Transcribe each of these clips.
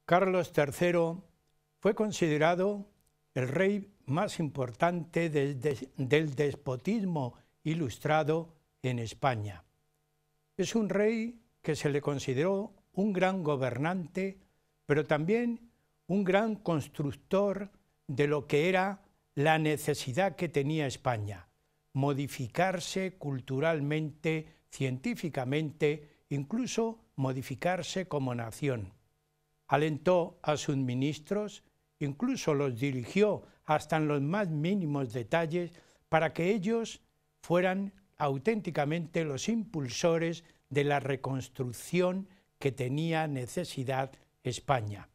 Carlos III fue considerado el rey más importante del despotismo ilustrado en España. Es un rey que se le consideró un gran gobernante, pero también un gran constructor de lo que era la necesidad que tenía España, modificarse culturalmente, científicamente, incluso modificarse como nación. Alentó a sus ministros, incluso los dirigió hasta en los más mínimos detalles para que ellos fueran auténticamente los impulsores de la reconstrucción que tenía necesidad España.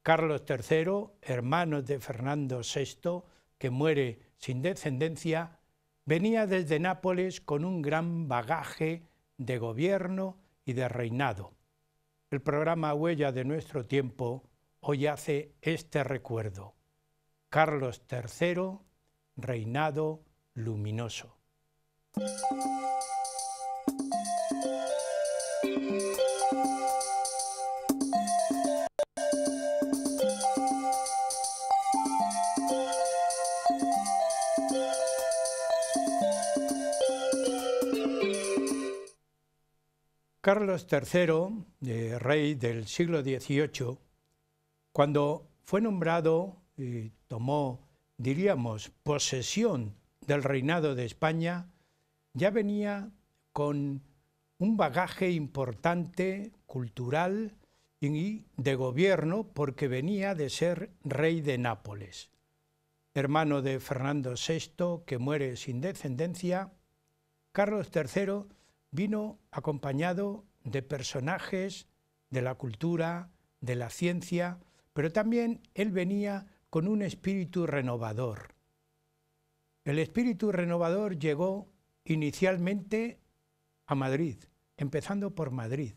Carlos III, hermano de Fernando VI, que muere sin descendencia, venía desde Nápoles con un gran bagaje de gobierno y de reinado. El programa Huella de nuestro tiempo hoy hace este recuerdo. Carlos III, reinado luminoso. Carlos III, rey del siglo XVIII, cuando fue nombrado y tomó, diríamos, posesión del reinado de España, ya venía con un bagaje importante cultural y de gobierno porque venía de ser rey de Nápoles. Hermano de Fernando VI, que muere sin descendencia, Carlos III vino acompañado de personajes de la cultura, de la ciencia, pero también él venía con un espíritu renovador. El espíritu renovador llegó inicialmente a Madrid, empezando por Madrid,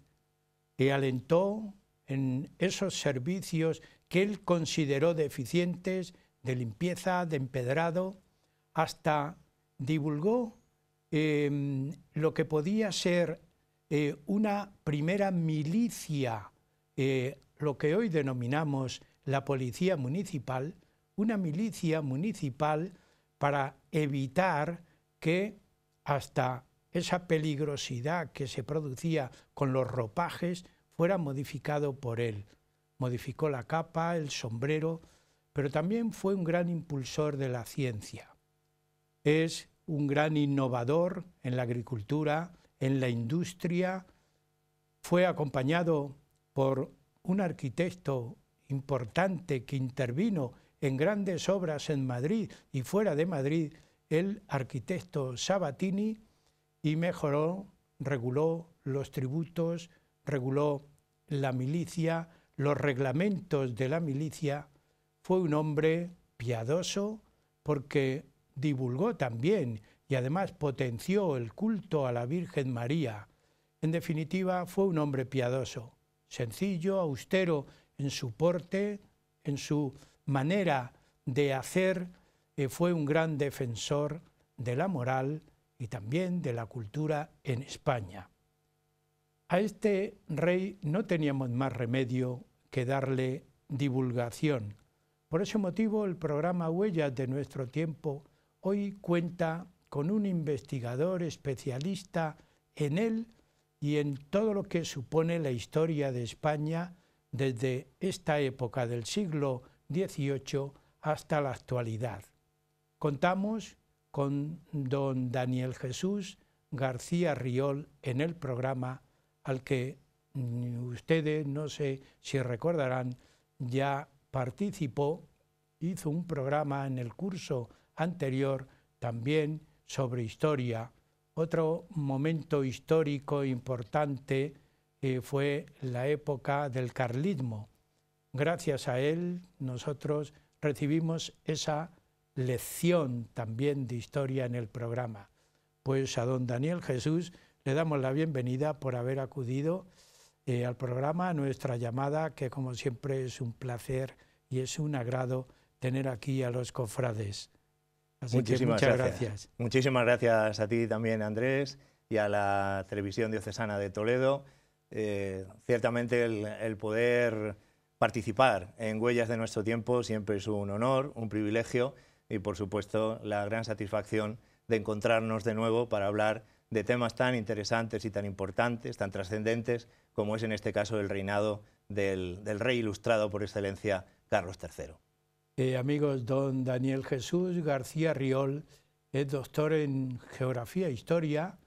y alentó en esos servicios que él consideró deficientes de limpieza, de empedrado, hasta divulgó lo que podía ser una primera milicia, lo que hoy denominamos la policía municipal, una milicia municipal para evitar que hasta esa peligrosidad que se producía con los ropajes fuera modificado por él. Modificó la capa, el sombrero, pero también fue un gran impulsor de la ciencia. Es un gran innovador en la agricultura, en la industria. Fue acompañado por un arquitecto importante que intervino en grandes obras en Madrid y fuera de Madrid, el arquitecto Sabatini, y mejoró, reguló los tributos, reguló la milicia, los reglamentos de la milicia. Fue un hombre piadoso porque divulgó también y además potenció el culto a la Virgen María. En definitiva, fue un hombre piadoso, sencillo, austero en su porte, en su manera de hacer. Fue un gran defensor de la moral y también de la cultura en España. A este rey no teníamos más remedio que darle divulgación. Por ese motivo, el programa Huellas de nuestro tiempo hoy cuenta con un investigador especialista en él y en todo lo que supone la historia de España desde esta época del siglo XVIII hasta la actualidad. Contamos con don Daniel Jesús García Riol en el programa, al que ustedes, no sé si recordarán, ya participó, hizo un programa en el curso anterior también sobre historia. Otro momento histórico importante fue la época del carlismo. Gracias a él nosotros recibimos esa lección también de historia en el programa. Pues a don Daniel Jesús le damos la bienvenida por haber acudido al programa, a nuestra llamada, que como siempre es un placer y es un agrado tener aquí a los cofrades. Así que muchas gracias. Muchísimas gracias a ti también, Andrés, y a la Televisión Diocesana de Toledo. Ciertamente el poder participar en Huellas de nuestro tiempo siempre es un honor, un privilegio y, por supuesto, la gran satisfacción de encontrarnos de nuevo para hablar de temas tan interesantes y tan importantes, tan trascendentes, como es en este caso el reinado del rey ilustrado por excelencia, Carlos III. Amigos, don Daniel Jesús García Riol es doctor en Geografía e Historia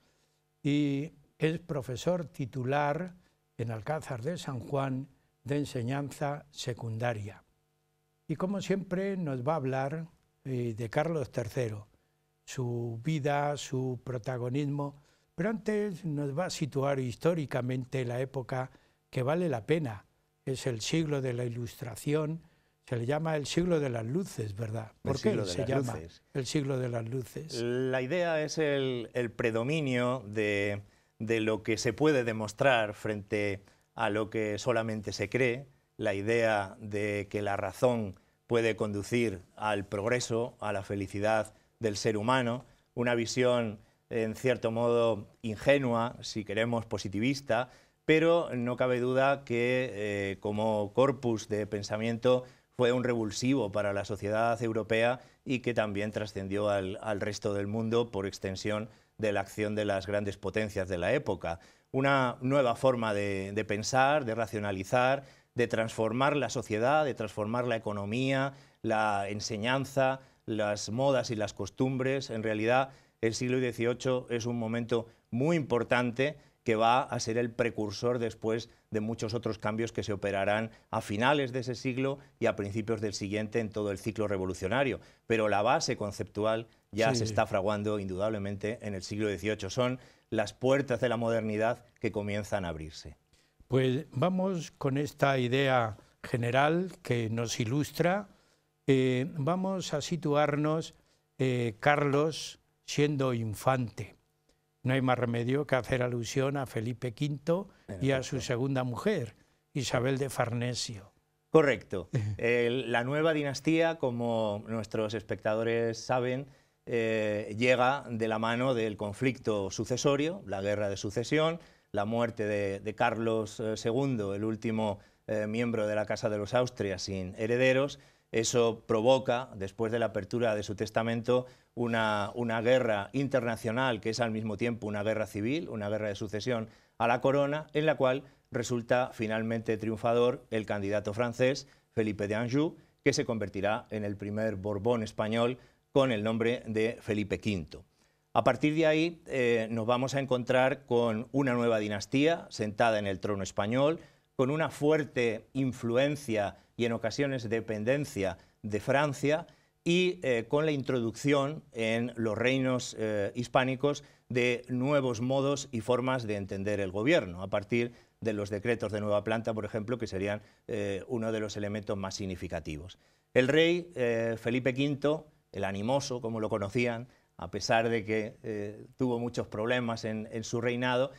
y es profesor titular en Alcázar de San Juan de enseñanza secundaria. Y como siempre nos va a hablar de Carlos III, su vida, su protagonismo, pero antes nos va a situar históricamente la época que vale la pena. Es el siglo de la Ilustración, se le llama el siglo de las luces, ¿verdad? ¿Por qué se llama el siglo de las luces? La idea es el predominio de lo que se puede demostrar frente a lo que solamente se cree, la idea de que la razón puede conducir al progreso, a la felicidad del ser humano, una visión en cierto modo ingenua, si queremos positivista, pero no cabe duda que como corpus de pensamiento fue un revulsivo para la sociedad europea y que también trascendió al resto del mundo por extensión de la acción de las grandes potencias de la época. Una nueva forma de pensar, de racionalizar, de transformar la sociedad, de transformar la economía, la enseñanza, las modas y las costumbres. En realidad, el siglo XVIII es un momento muy importante que va a ser el precursor después de muchos otros cambios que se operarán a finales de ese siglo y a principios del siguiente en todo el ciclo revolucionario. Pero la base conceptual ya se está fraguando indudablemente en el siglo XVIII. Son las puertas de la modernidad que comienzan a abrirse. Pues vamos con esta idea general que nos ilustra. Vamos a situarnos Carlos siendo infante. No hay más remedio que hacer alusión a Felipe V y a su segunda mujer, Isabel de Farnesio. Correcto. La nueva dinastía, como nuestros espectadores saben, llega de la mano del conflicto sucesorio, la guerra de sucesión, la muerte de Carlos II, el último miembro de la Casa de los Austrias sin herederos. Eso provoca, después de la apertura de su testamento, una guerra internacional que es al mismo tiempo una guerra civil, una guerra de sucesión a la corona, en la cual resulta finalmente triunfador el candidato francés, Felipe de Anjou, que se convertirá en el primer Borbón español con el nombre de Felipe V. A partir de ahí nos vamos a encontrar con una nueva dinastía sentada en el trono español, con una fuerte influencia y en ocasiones dependencia de Francia y con la introducción en los reinos hispánicos de nuevos modos y formas de entender el gobierno, a partir de los decretos de nueva planta, por ejemplo, que serían uno de los elementos más significativos. El rey Felipe V, el animoso, como lo conocían, a pesar de que tuvo muchos problemas en su reinado,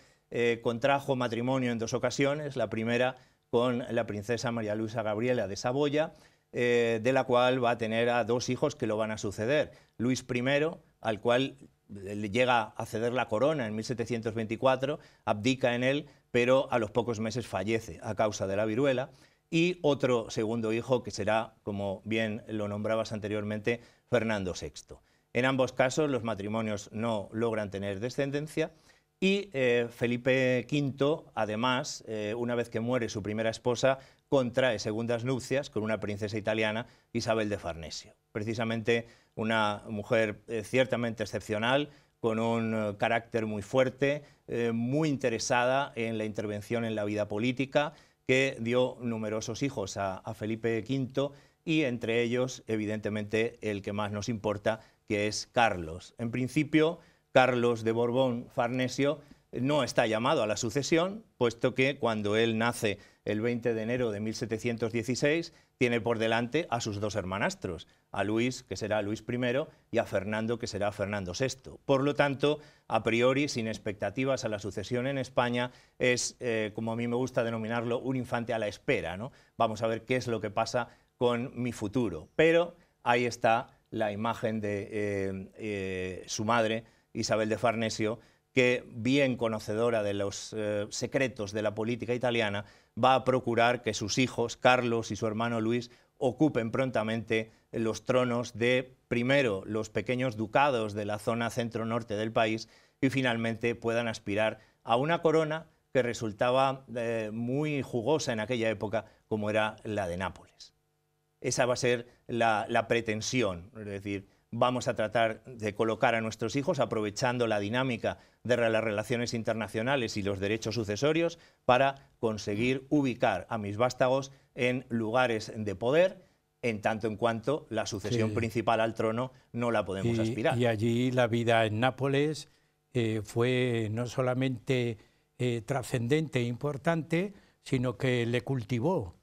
contrajo matrimonio en dos ocasiones, la primera con la princesa María Luisa Gabriela de Saboya, de la cual va a tener a dos hijos que lo van a suceder. Luis I, al cual le llega a ceder la corona en 1724, abdica en él, pero a los pocos meses fallece a causa de la viruela, y otro segundo hijo que será, como bien lo nombrabas anteriormente, Fernando VI. En ambos casos los matrimonios no logran tener descendencia y Felipe V, además, una vez que muere su primera esposa, contrae segundas nupcias con una princesa italiana, Isabel de Farnesio. Precisamente una mujer ciertamente excepcional, con un carácter muy fuerte, muy interesada en la intervención en la vida política, que dio numerosos hijos a Felipe V y entre ellos, evidentemente, el que más nos importa, que es Carlos. En principio, Carlos de Borbón Farnesio no está llamado a la sucesión, puesto que cuando él nace el 20 de enero de 1716, tiene por delante a sus dos hermanastros, a Luis, que será Luis I, y a Fernando, que será Fernando VI. Por lo tanto, a priori, sin expectativas a la sucesión en España, es, como a mí me gusta denominarlo, un infante a la espera, ¿no? Vamos a ver qué es lo que pasa con mi futuro. Pero ahí está la imagen de su madre, Isabel de Farnesio, que, bien conocedora de los secretos de la política italiana, va a procurar que sus hijos, Carlos y su hermano Luis, ocupen prontamente los tronos de, primero, los pequeños ducados de la zona centro-norte del país y finalmente puedan aspirar a una corona que resultaba muy jugosa en aquella época, como era la de Nápoles. Esa va a ser la pretensión, es decir, vamos a tratar de colocar a nuestros hijos aprovechando la dinámica de las relaciones internacionales y los derechos sucesorios para conseguir ubicar a mis vástagos en lugares de poder, en tanto en cuanto la sucesión principal al trono no la podemos aspirar. Y allí la vida en Nápoles fue no solamente trascendente e importante, sino que le cultivó,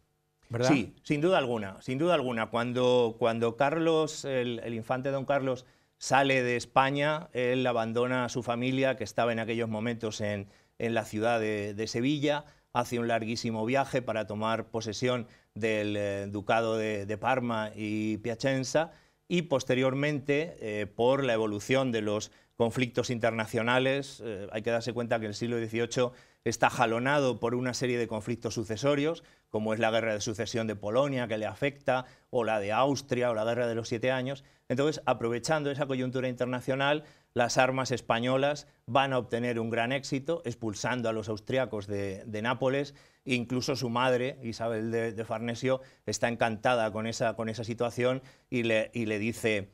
¿verdad? Sí, sin duda alguna, sin duda alguna. Cuando Carlos, el infante don Carlos, sale de España, él abandona a su familia, que estaba en aquellos momentos en la ciudad de Sevilla, hace un larguísimo viaje para tomar posesión del ducado de Parma y Piacenza, y posteriormente, por la evolución de los conflictos internacionales, hay que darse cuenta que el siglo XVIII está jalonado por una serie de conflictos sucesorios, como es la guerra de sucesión de Polonia, que le afecta, o la de Austria, o la guerra de los 7 años. Entonces, aprovechando esa coyuntura internacional, las armas españolas van a obtener un gran éxito, expulsando a los austriacos de Nápoles. Incluso su madre, Isabel de Farnesio, está encantada con esa situación y le dice: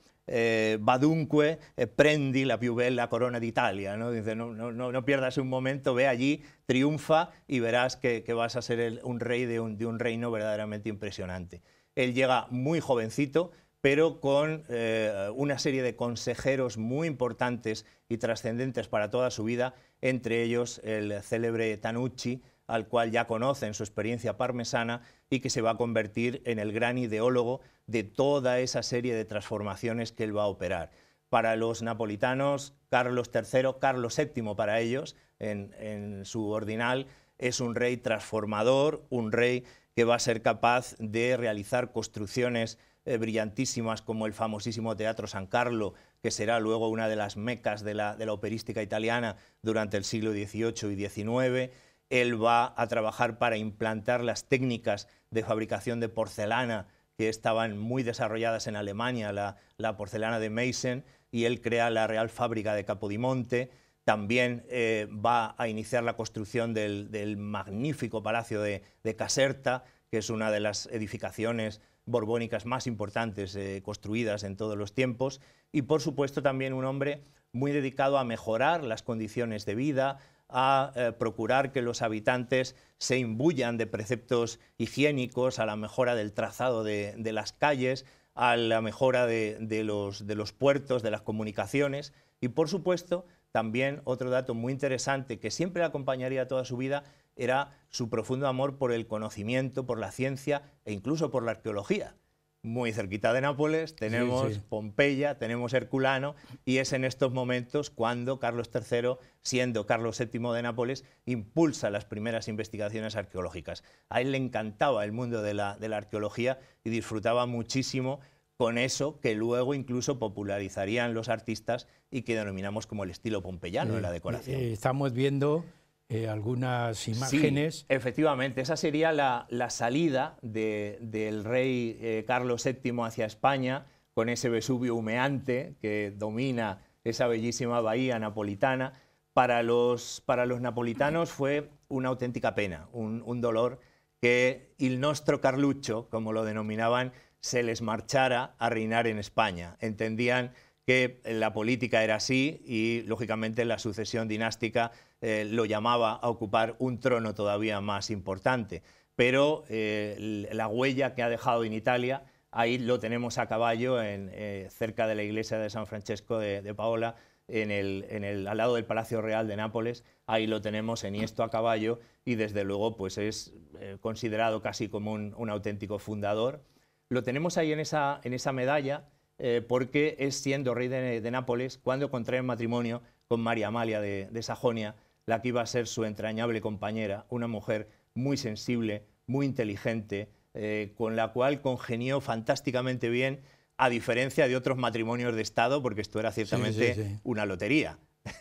vadunque prendi la più bella corona d'Italia, ¿no? Dice, no pierdas un momento, ve allí, triunfa y verás que vas a ser un rey de un reino verdaderamente impresionante. Él llega muy jovencito, pero con una serie de consejeros muy importantes y trascendentes para toda su vida, entre ellos el célebre Tanucci, al cual ya conoce en su experiencia parmesana y que se va a convertir en el gran ideólogo de toda esa serie de transformaciones que él va a operar. Para los napolitanos, Carlos III, Carlos VII para ellos, en su ordinal, es un rey transformador, un rey que va a ser capaz de realizar construcciones brillantísimas como el famosísimo Teatro San Carlo, que será luego una de las mecas de la operística italiana durante el siglo XVIII y XIX. Él va a trabajar para implantar las técnicas de fabricación de porcelana que estaban muy desarrolladas en Alemania, la porcelana de Meissen, y él crea la Real Fábrica de Capodimonte. También va a iniciar la construcción del magnífico Palacio de Caserta, que es una de las edificaciones borbónicas más importantes construidas en todos los tiempos. Y, por supuesto, también un hombre muy dedicado a mejorar las condiciones de vida, a procurar que los habitantes se imbuyan de preceptos higiénicos, a la mejora del trazado de las calles, a la mejora de los puertos, de las comunicaciones. Y, por supuesto, también otro dato muy interesante que siempre le acompañaría toda su vida era su profundo amor por el conocimiento, por la ciencia e incluso por la arqueología. Muy cerquita de Nápoles tenemos Pompeya, tenemos Herculano, y es en estos momentos cuando Carlos III, siendo Carlos VII de Nápoles, impulsa las primeras investigaciones arqueológicas. A él le encantaba el mundo de la arqueología y disfrutaba muchísimo con eso que luego incluso popularizarían los artistas y que denominamos como el estilo pompeyano en la decoración. Estamos viendo algunas imágenes. Sí, efectivamente, esa sería la salida del rey Carlos VII hacia España, con ese Vesubio humeante que domina esa bellísima bahía napolitana. Para los napolitanos fue una auténtica pena, un dolor que il nostro Carluccio, como lo denominaban, se les marchara a reinar en España. Entendían que la política era así y, lógicamente, la sucesión dinástica lo llamaba a ocupar un trono todavía más importante. Pero la huella que ha dejado en Italia, ahí lo tenemos a caballo, cerca de la iglesia de San Francesco de Paola, al lado del Palacio Real de Nápoles. Ahí lo tenemos enhiesto a caballo y, desde luego, pues es considerado casi como un auténtico fundador. Lo tenemos ahí en esa medalla, porque es siendo rey de Nápoles cuando contrae matrimonio con María Amalia de Sajonia, la que iba a ser su entrañable compañera, una mujer muy sensible, muy inteligente, con la cual congenió fantásticamente bien, a diferencia de otros matrimonios de Estado, porque esto era ciertamente una lotería.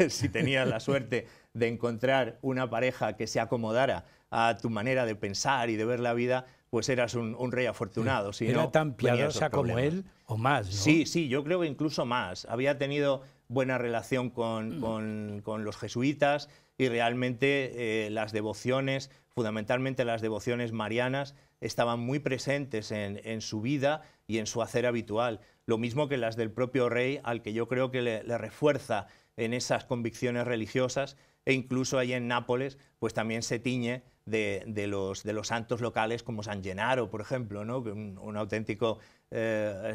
si tenías la suerte de encontrar una pareja que se acomodara a tu manera de pensar y de ver la vida, pues eras un rey afortunado. Si ¿Era no, tan venían esos piadosa como problemas. él o más, no? Sí, sí, yo creo que incluso más. Había tenido buena relación con los jesuitas y realmente las devociones, fundamentalmente las devociones marianas, estaban muy presentes en su vida y en su hacer habitual. Lo mismo que las del propio rey, al que yo creo que le refuerza en esas convicciones religiosas, e incluso allí en Nápoles pues también se tiñe de los santos locales como San Gennaro, por ejemplo, ¿no? Un auténtico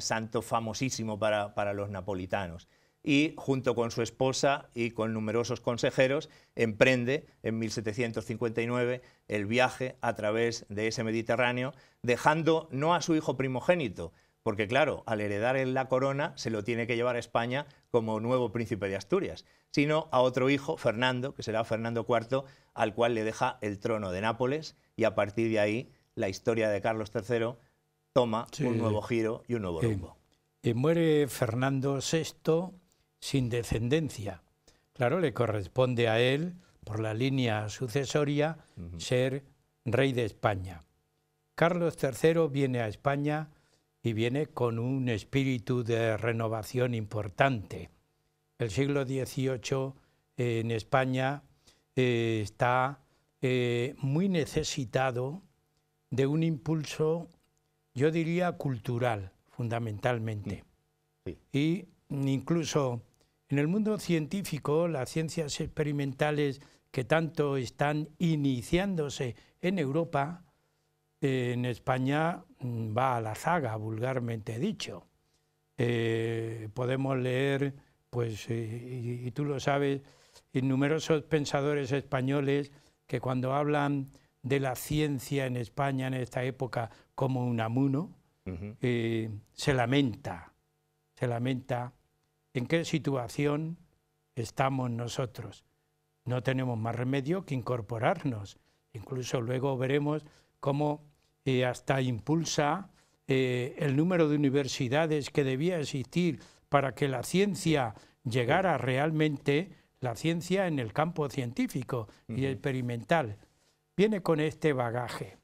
santo famosísimo para los napolitanos. Y junto con su esposa y con numerosos consejeros emprende en 1759 el viaje a través de ese Mediterráneo, dejando no a su hijo primogénito, porque claro, al heredar la corona se lo tiene que llevar a España como nuevo príncipe de Asturias, sino a otro hijo, Fernando, que será Fernando IV, al cual le deja el trono de Nápoles, y a partir de ahí la historia de Carlos III toma un nuevo giro y un nuevo rumbo. Y muere Fernando VI sin descendencia. Claro, le corresponde a él, por la línea sucesoria, ser rey de España. Carlos III viene a España y viene con un espíritu de renovación importante. El siglo XVIII en España está muy necesitado de un impulso, yo diría, cultural, fundamentalmente. Sí. Y incluso en el mundo científico, las ciencias experimentales que tanto están iniciándose en Europa, en España va a la zaga, vulgarmente dicho. Podemos leer, pues, y tú lo sabes, numerosos pensadores españoles que cuando hablan de la ciencia en España en esta época como Unamuno, se lamenta en qué situación estamos nosotros. No tenemos más remedio que incorporarnos. Incluso luego veremos cómo hasta impulsa el número de universidades que debía existir para que la ciencia llegara realmente, la ciencia en el campo científico y experimental. Viene con este bagaje.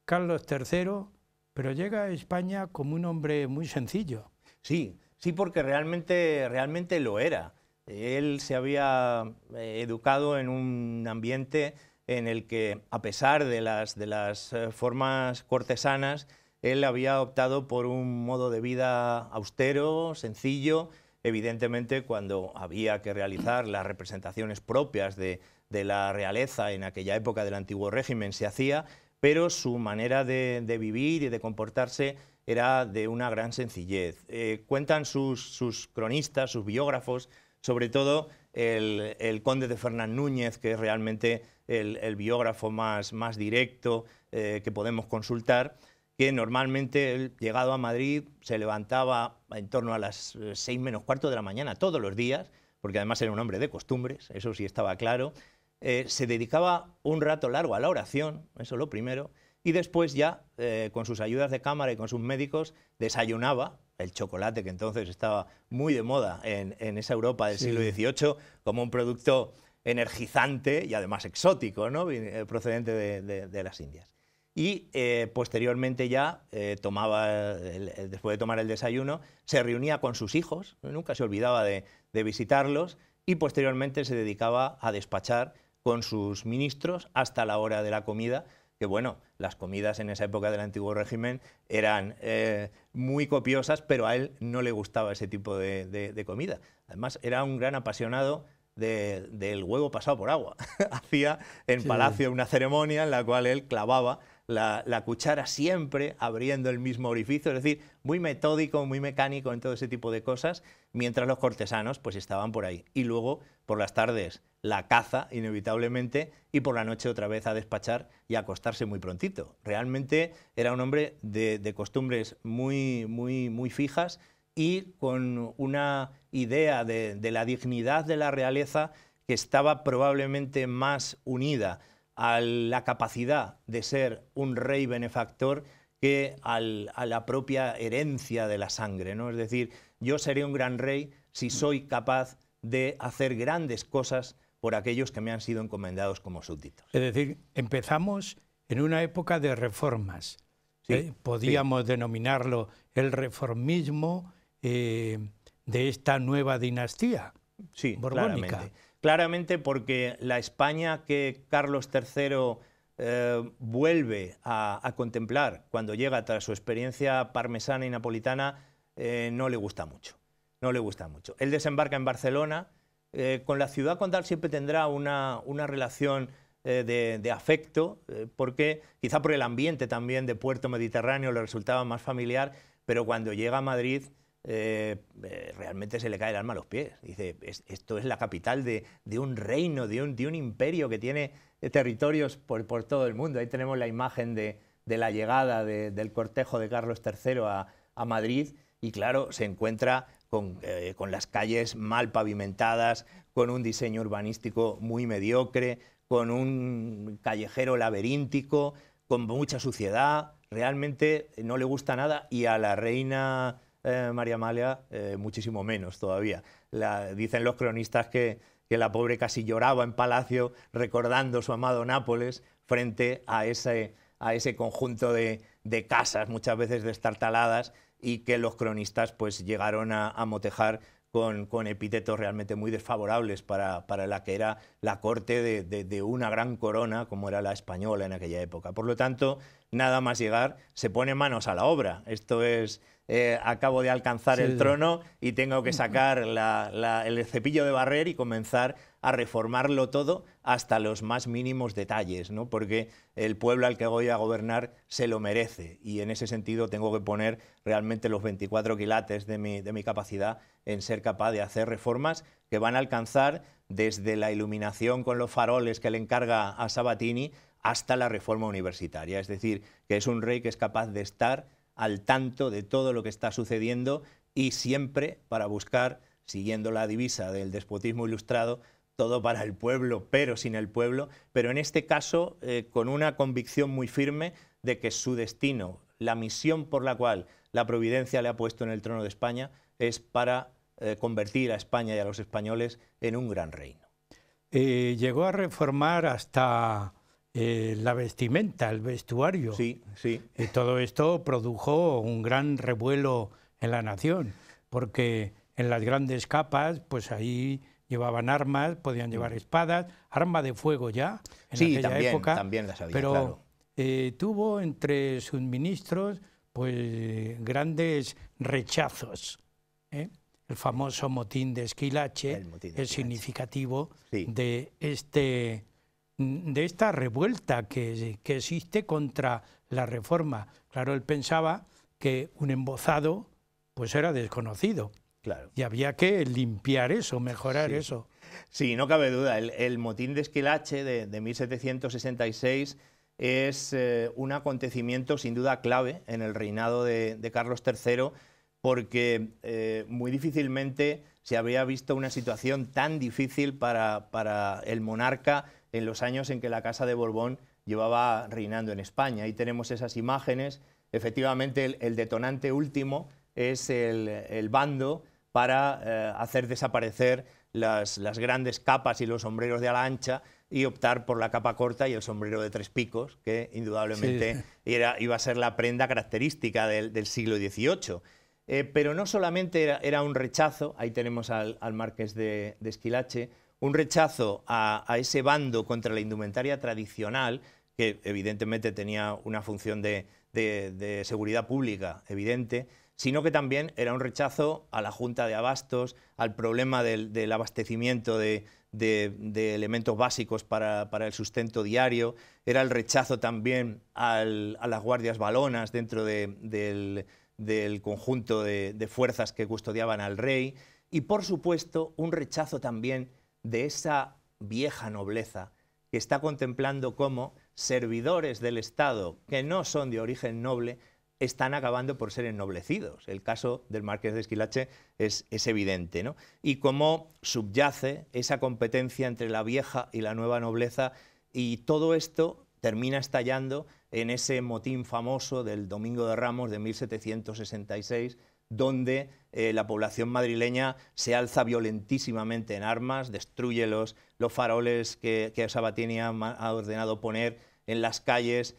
Carlos III, pero llega a España como un hombre muy sencillo. Sí, sí, porque realmente lo era. Él se había educado en un ambiente en el que, a pesar de las formas cortesanas, él había optado por un modo de vida austero, sencillo. Evidentemente, cuando había que realizar las representaciones propias de la realeza en aquella época del antiguo régimen se hacía, pero su manera de vivir y de comportarse era de una gran sencillez. Cuentan sus cronistas, sus biógrafos, sobre todo el conde de Fernán Núñez, que es realmente el biógrafo más directo que podemos consultar, que normalmente él, llegado a Madrid, se levantaba en torno a las 6 menos cuarto de la mañana todos los días, porque además era un hombre de costumbres, eso sí estaba claro. Se dedicaba un rato largo a la oración, eso lo primero, y después ya, con sus ayudas de cámara y con sus médicos, desayunaba el chocolate, que entonces estaba muy de moda en esa Europa del siglo XVIII, como un producto energizante y además exótico, ¿no? Procedente de las Indias. Y posteriormente ya, después de tomar el desayuno, se reunía con sus hijos, nunca se olvidaba de visitarlos, y posteriormente se dedicaba a despachar con sus ministros hasta la hora de la comida, que bueno, las comidas en esa época del antiguo régimen eran muy copiosas, pero a él no le gustaba ese tipo de comida. Además, era un gran apasionado del huevo pasado por agua. Hacía en Palacio una ceremonia en la cual él clavaba la cuchara siempre abriendo el mismo orificio, es decir, muy metódico, muy mecánico en todo ese tipo de cosas, mientras los cortesanos pues estaban por ahí. Y luego, por las tardes, la caza, inevitablemente, y por la noche otra vez a despachar y a acostarse muy prontito. Realmente era un hombre de costumbres muy fijas y con una idea de la dignidad de la realeza que estaba probablemente más unida a la capacidad de ser un rey benefactor que a la propia herencia de la sangre, ¿no? Es decir, yo seré un gran rey si soy capaz de hacer grandes cosas por aquellos que me han sido encomendados como súbditos. Es decir, empezamos en una época de reformas. Sí, podíamos denominarlo el reformismo de esta nueva dinastía borbónica. Claramente porque la España que Carlos III vuelve a contemplar cuando llega tras su experiencia parmesana y napolitana no le gusta mucho. No le gusta mucho. Él desembarca en Barcelona. Con la ciudad condal siempre tendrá una relación de afecto, porque quizá por el ambiente también de puerto mediterráneo le resultaba más familiar, pero cuando llega a Madrid realmente se le cae el alma a los pies. Dice, esto es la capital de un reino, de un imperio que tiene territorios por todo el mundo. Ahí tenemos la imagen de la llegada del cortejo de Carlos III a Madrid y claro, se encuentra con las calles mal pavimentadas, con un diseño urbanístico muy mediocre, con un callejero laberíntico, con mucha suciedad. Realmente no le gusta nada y a la reina María Amalia muchísimo menos todavía. Dicen los cronistas que la pobre casi lloraba en palacio recordando su amado Nápoles frente a ese conjunto de casas muchas veces destartaladas y que los cronistas pues llegaron a motejar con epítetos realmente muy desfavorables para la que era la corte de una gran corona como era la española en aquella época. Por lo tanto, nada más llegar, se pone manos a la obra. Esto es, acabo de alcanzar el trono y tengo que sacar el cepillo de barrer y comenzar a reformarlo todo hasta los más mínimos detalles, ¿no? Porque el pueblo al que voy a gobernar se lo merece y en ese sentido tengo que poner realmente los 24 quilates de mi capacidad en ser capaz de hacer reformas que van a alcanzar desde la iluminación con los faroles que le encarga a Sabatini hasta la reforma universitaria. Es decir, que es un rey que es capaz de estar al tanto de todo lo que está sucediendo y siempre para buscar, siguiendo la divisa del despotismo ilustrado, todo para el pueblo, pero sin el pueblo, pero en este caso con una convicción muy firme de que su destino, la misión por la cual la providencia le ha puesto en el trono de España, es para convertir a España y a los españoles en un gran reino. Llegó a reformar hasta la vestimenta, el vestuario. Sí, sí. Y todo esto produjo un gran revuelo en la nación, porque en las grandes capas, pues ahí llevaban armas, podían llevar espadas, arma de fuego ya en aquella época. También las había, pero claro. Tuvo entre sus ministros pues grandes rechazos. El famoso motín de Esquilache es significativo de esta revuelta que existe contra la reforma. Claro, él pensaba que un embozado pues era desconocido. Claro. Y había que limpiar eso, mejorar eso. Sí, no cabe duda. El motín de Esquilache de 1766 es un acontecimiento sin duda clave en el reinado de Carlos III porque muy difícilmente se habría visto una situación tan difícil para el monarca en los años en que la Casa de Borbón llevaba reinando en España. Ahí tenemos esas imágenes. Efectivamente, el detonante último es el bando para hacer desaparecer las grandes capas y los sombreros de ala ancha y optar por la capa corta y el sombrero de 3 picos, que indudablemente iba a ser la prenda característica del siglo XVIII. Pero no solamente era un rechazo, ahí tenemos al marqués de Esquilache, un rechazo a ese bando contra la indumentaria tradicional, que evidentemente tenía una función de seguridad pública evidente, sino que también era un rechazo a la Junta de Abastos, al problema del abastecimiento de elementos básicos para el sustento diario, era el rechazo también a las guardias valonas dentro del conjunto de fuerzas que custodiaban al rey y, por supuesto, un rechazo también de esa vieja nobleza que está contemplando cómo servidores del Estado que no son de origen noble están acabando por ser ennoblecidos. El caso del marqués de Esquilache es evidente, ¿no? Y cómo subyace esa competencia entre la vieja y la nueva nobleza y todo esto termina estallando en ese motín famoso del Domingo de Ramos de 1766, donde la población madrileña se alza violentísimamente en armas, destruye los faroles que Sabatini ha ordenado poner en las calles,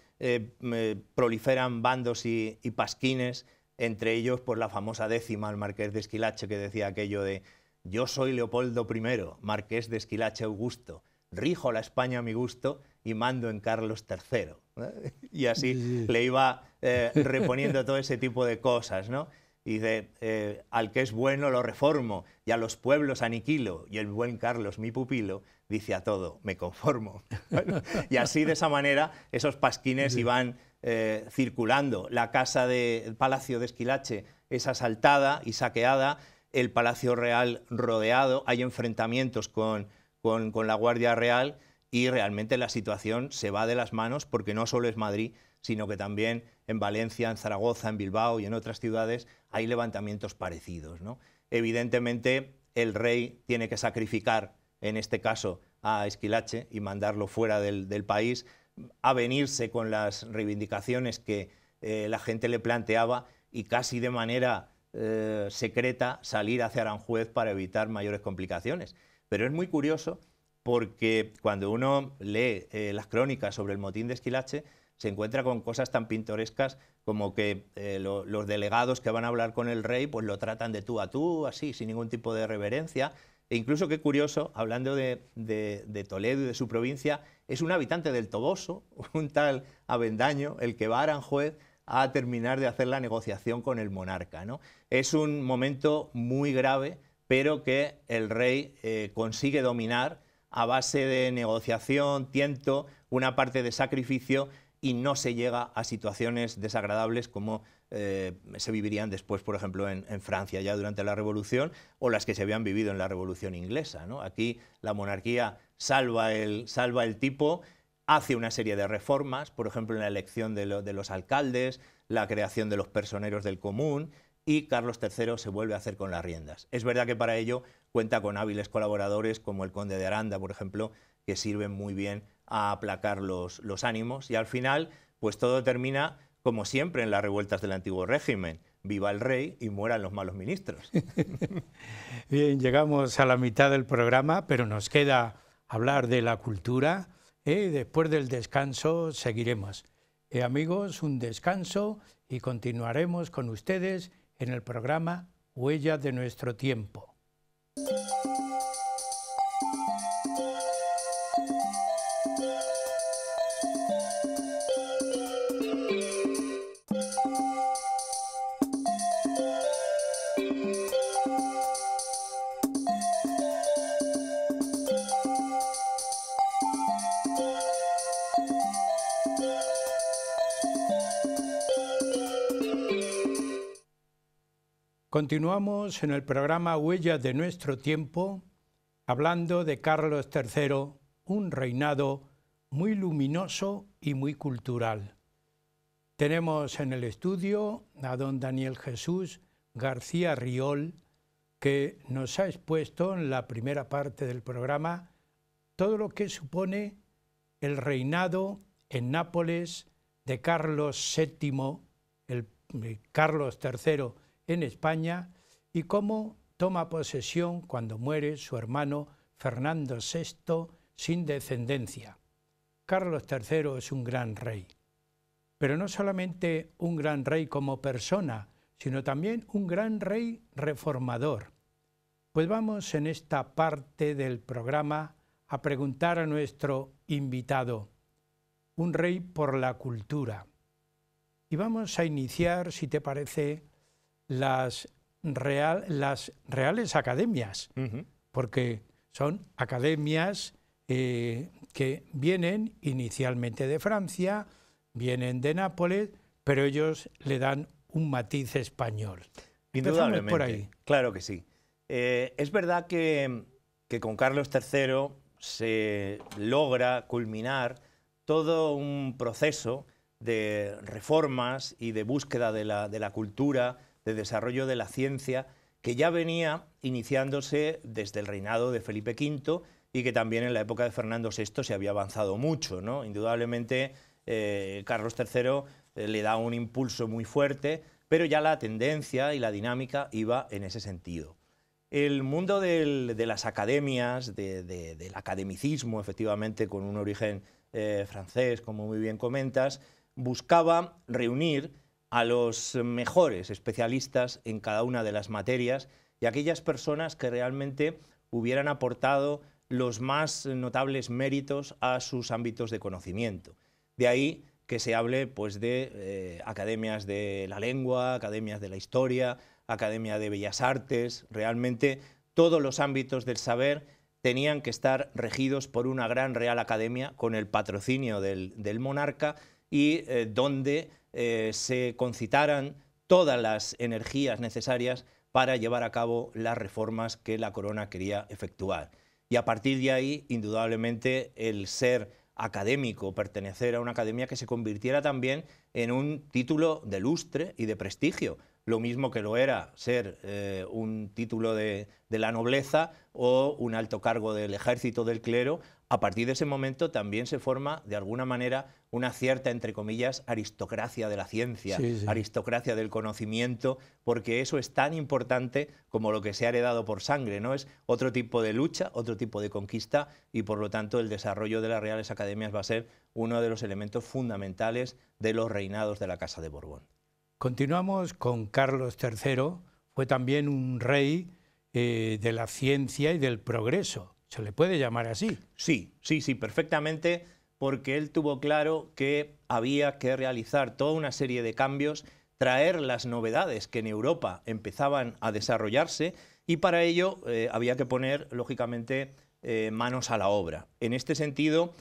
proliferan bandos y pasquines, entre ellos por la famosa décima al marqués de Esquilache, que decía aquello de: yo soy Leopoldo I, marqués de Esquilache Augusto, rijo la España a mi gusto y mando en Carlos III. Y así le iba reponiendo todo ese tipo de cosas, ¿no? Y dice, al que es bueno lo reformo, y a los pueblos aniquilo, y el buen Carlos, mi pupilo, dice a todo, me conformo. Bueno, y así, de esa manera, esos pasquines iban circulando. La casa del Palacio de Esquilache es asaltada y saqueada, el Palacio Real rodeado, hay enfrentamientos con la Guardia Real, y realmente la situación se va de las manos, porque no solo es Madrid, sino que también en Valencia, en Zaragoza, en Bilbao y en otras ciudades hay levantamientos parecidos, ¿no? Evidentemente, el rey tiene que sacrificar, en este caso, a Esquilache y mandarlo fuera del país, avenirse con las reivindicaciones que la gente le planteaba y casi de manera secreta salir hacia Aranjuez para evitar mayores complicaciones. Pero es muy curioso porque cuando uno lee las crónicas sobre el motín de Esquilache, se encuentra con cosas tan pintorescas como que los delegados que van a hablar con el rey pues lo tratan de tú a tú, así, sin ningún tipo de reverencia. E incluso, qué curioso, hablando de Toledo y de su provincia, es un habitante del Toboso, un tal Avendaño, el que va a Aranjuez a terminar de hacer la negociación con el monarca, ¿no? Es un momento muy grave, pero que el rey consigue dominar a base de negociación, tiento, una parte de sacrificio, y no se llega a situaciones desagradables como se vivirían después, por ejemplo, en Francia ya durante la Revolución, o las que se habían vivido en la Revolución Inglesa, ¿no? Aquí la monarquía salva el tipo, hace una serie de reformas, por ejemplo, en la elección de los alcaldes, la creación de los personeros del común, y Carlos III se vuelve a hacer con las riendas. Es verdad que para ello cuenta con hábiles colaboradores como el conde de Aranda, por ejemplo, que sirven muy bien a aplacar los ánimos, y al final pues todo termina como siempre en las revueltas del antiguo régimen: viva el rey y mueran los malos ministros. Bien, llegamos a la mitad del programa, pero nos queda hablar de la cultura. Después del descanso seguiremos. Amigos, un descanso y continuaremos con ustedes en el programa Huellas de nuestro tiempo. Continuamos en el programa Huellas de nuestro tiempo, hablando de Carlos III, un reinado muy luminoso y muy cultural. Tenemos en el estudio a don Daniel Jesús García Riol, que nos ha expuesto en la primera parte del programa todo lo que supone el reinado en Nápoles de Carlos VII, el Carlos III en España, y cómo toma posesión cuando muere su hermano Fernando VI sin descendencia. Carlos III es un gran rey, pero no solamente un gran rey como persona, sino también un gran rey reformador. Pues vamos en esta parte del programa a preguntar a nuestro invitado, un rey por la cultura. Y vamos a iniciar, si te parece, las reales academias, porque son academias que vienen inicialmente de Francia, vienen de Nápoles, pero ellos le dan un matiz español. Indudablemente, por ahí. Claro que sí. Es verdad que con Carlos III se logra culminar todo un proceso de reformas y de búsqueda de la cultura, de desarrollo de la ciencia, que ya venía iniciándose desde el reinado de Felipe V y que también en la época de Fernando VI se había avanzado mucho, ¿no? Indudablemente, Carlos III le da un impulso muy fuerte pero ya la tendencia y la dinámica iba en ese sentido. El mundo de las academias, del academicismo, efectivamente, con un origen francés, como muy bien comentas, buscaba reunir a los mejores especialistas en cada una de las materias y aquellas personas que realmente hubieran aportado los más notables méritos a sus ámbitos de conocimiento. De ahí que se hable pues, de academias de la lengua, academias de la historia, academia de bellas artes. Realmente todos los ámbitos del saber tenían que estar regidos por una gran Real Academia con el patrocinio del monarca y donde se concitaran todas las energías necesarias para llevar a cabo las reformas que la corona quería efectuar. Y a partir de ahí, indudablemente, el ser académico, pertenecer a una academia que se convirtiera también en un título de lustre y de prestigio, lo mismo que lo era ser un título de la nobleza o un alto cargo del ejército, del clero. A partir de ese momento también se forma, de alguna manera, una cierta, entre comillas, aristocracia de la ciencia, sí, sí, aristocracia del conocimiento, porque eso es tan importante como lo que se ha heredado por sangre, ¿no? Es otro tipo de lucha, otro tipo de conquista, y por lo tanto el desarrollo de las Reales Academias va a ser uno de los elementos fundamentales de los reinados de la Casa de Borbón. Continuamos con Carlos III, fue también un rey de la ciencia y del progreso. ¿Se le puede llamar así? Sí, perfectamente, porque él tuvo claro que había que realizar toda una serie de cambios, traer las novedades que en Europa empezaban a desarrollarse, y para ello había que poner, lógicamente, manos a la obra. En este sentido,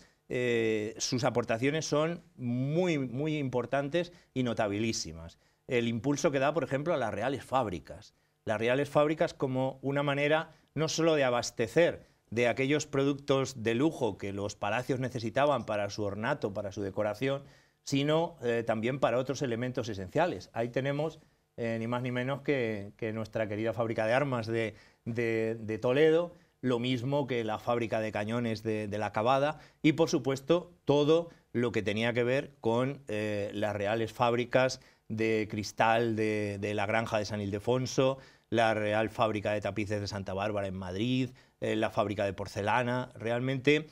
sus aportaciones son muy importantes y notabilísimas. El impulso que da, por ejemplo, a las reales fábricas. Las reales fábricas como una manera no solo de abastecer de aquellos productos de lujo que los palacios necesitaban para su ornato, para su decoración, sino también para otros elementos esenciales. Ahí tenemos ni más ni menos que nuestra querida fábrica de armas de Toledo, lo mismo que la fábrica de cañones de la Cavada y, por supuesto, todo lo que tenía que ver con las reales fábricas de cristal de la granja de San Ildefonso, la Real Fábrica de Tapices de Santa Bárbara en Madrid, la fábrica de porcelana, realmente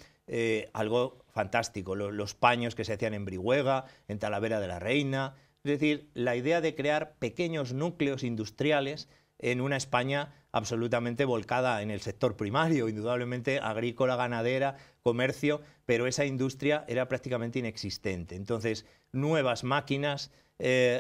algo fantástico, los paños que se hacían en Brihuega, en Talavera de la Reina, es decir, la idea de crear pequeños núcleos industriales en una España absolutamente volcada en el sector primario, indudablemente agrícola, ganadera, comercio, pero esa industria era prácticamente inexistente. Entonces, nuevas máquinas,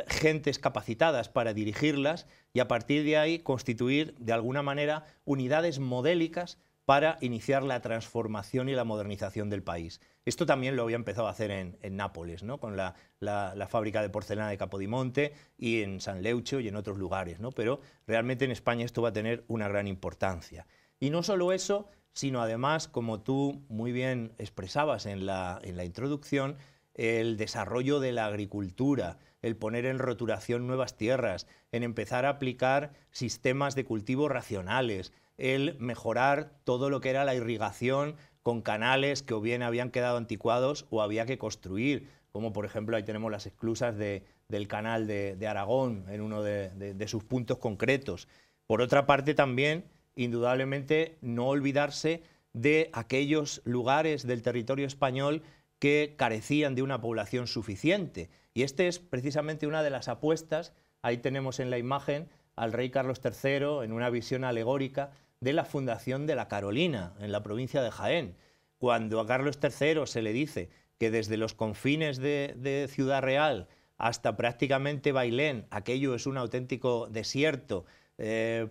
gentes capacitadas para dirigirlas y a partir de ahí constituir de alguna manera unidades modélicas para iniciar la transformación y la modernización del país. Esto también lo había empezado a hacer en Nápoles, ¿no? Con la fábrica de porcelana de Capodimonte y en San Leucho y en otros lugares, ¿no? Pero realmente en España esto va a tener una gran importancia. Y no solo eso, sino además, como tú muy bien expresabas en la introducción, el desarrollo de la agricultura, el poner en roturación nuevas tierras, en empezar a aplicar sistemas de cultivo racionales, el mejorar todo lo que era la irrigación con canales que o bien habían quedado anticuados o había que construir, como por ejemplo ahí tenemos las esclusas del canal de Aragón en uno de sus puntos concretos. Por otra parte también, indudablemente, no olvidarse de aquellos lugares del territorio español que carecían de una población suficiente. Y este es precisamente una de las apuestas, ahí tenemos en la imagen al rey Carlos III en una visión alegórica de la fundación de la Carolina, en la provincia de Jaén. Cuando a Carlos III se le dice que desde los confines de Ciudad Real hasta prácticamente Bailén, aquello es un auténtico desierto,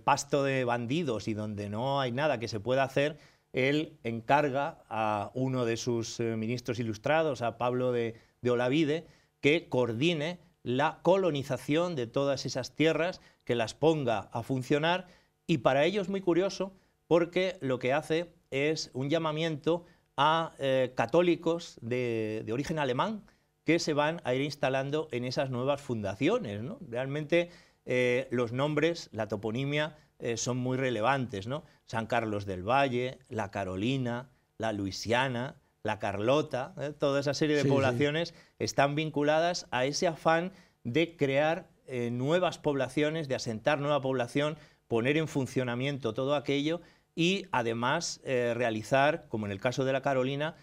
pasto de bandidos y donde no hay nada que se pueda hacer, él encarga a uno de sus ministros ilustrados, a Pablo de Olavide, que coordine la colonización de todas esas tierras, que las ponga a funcionar, y para ello es muy curioso porque lo que hace es un llamamiento a católicos de origen alemán que se van a ir instalando en esas nuevas fundaciones, ¿no? Realmente los nombres, la toponimia, son muy relevantes, ¿no? San Carlos del Valle, la Carolina, la Luisiana, la Carlota, toda esa serie de poblaciones están vinculadas a ese afán de crear nuevas poblaciones, de asentar nueva población, poner en funcionamiento todo aquello y además realizar, como en el caso de la Carolina,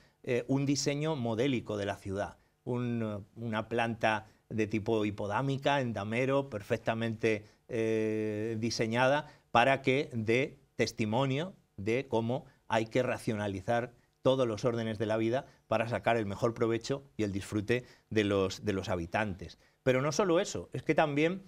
un diseño modélico de la ciudad, una planta de tipo hipodámica, en damero, perfectamente diseñada para que dé testimonio de cómo hay que racionalizar todos los órdenes de la vida para sacar el mejor provecho y el disfrute de los habitantes. Pero no solo eso, es que también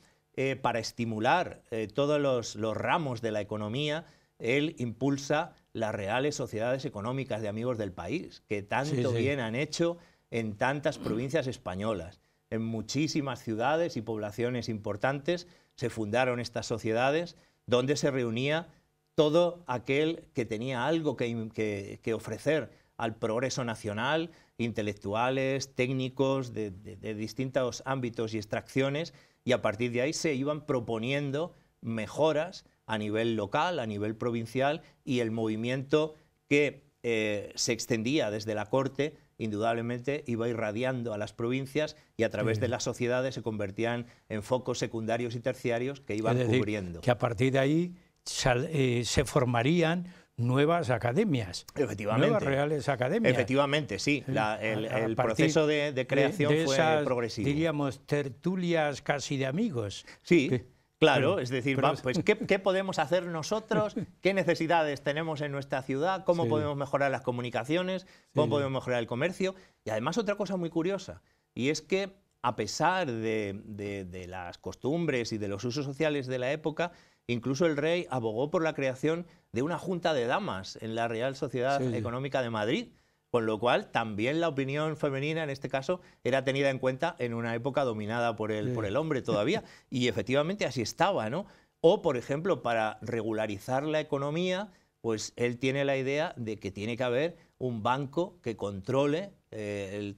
para estimular todos los ramos de la economía, él impulsa las reales sociedades económicas de amigos del país, que tanto bien han hecho en tantas provincias españolas. En muchísimas ciudades y poblaciones importantes se fundaron estas sociedades donde se reunía todo aquel que tenía algo que ofrecer al progreso nacional, intelectuales, técnicos de distintos ámbitos y extracciones, y a partir de ahí se iban proponiendo mejoras a nivel local, a nivel provincial, y el movimiento que se extendía desde la corte indudablemente iba irradiando a las provincias y a través de las sociedades se convertían en focos secundarios y terciarios que iban cubriendo. Que a partir de ahí se formarían nuevas academias, efectivamente, nuevas reales academias. Efectivamente, sí. El proceso de creación fue esas, progresivo. Diríamos, tertulias casi de amigos. Sí. Claro, es decir, pues, ¿qué podemos hacer nosotros? ¿Qué necesidades tenemos en nuestra ciudad? ¿Cómo podemos mejorar las comunicaciones? ¿Cómo podemos mejorar el comercio? Y además otra cosa muy curiosa, y es que a pesar de las costumbres y de los usos sociales de la época, incluso el rey abogó por la creación de una junta de damas en la Real Sociedad Económica de Madrid, con lo cual también la opinión femenina en este caso era tenida en cuenta en una época dominada por el hombre todavía, y efectivamente así estaba, ¿no? O, por ejemplo, para regularizar la economía, pues él tiene la idea de que tiene que haber un banco que controle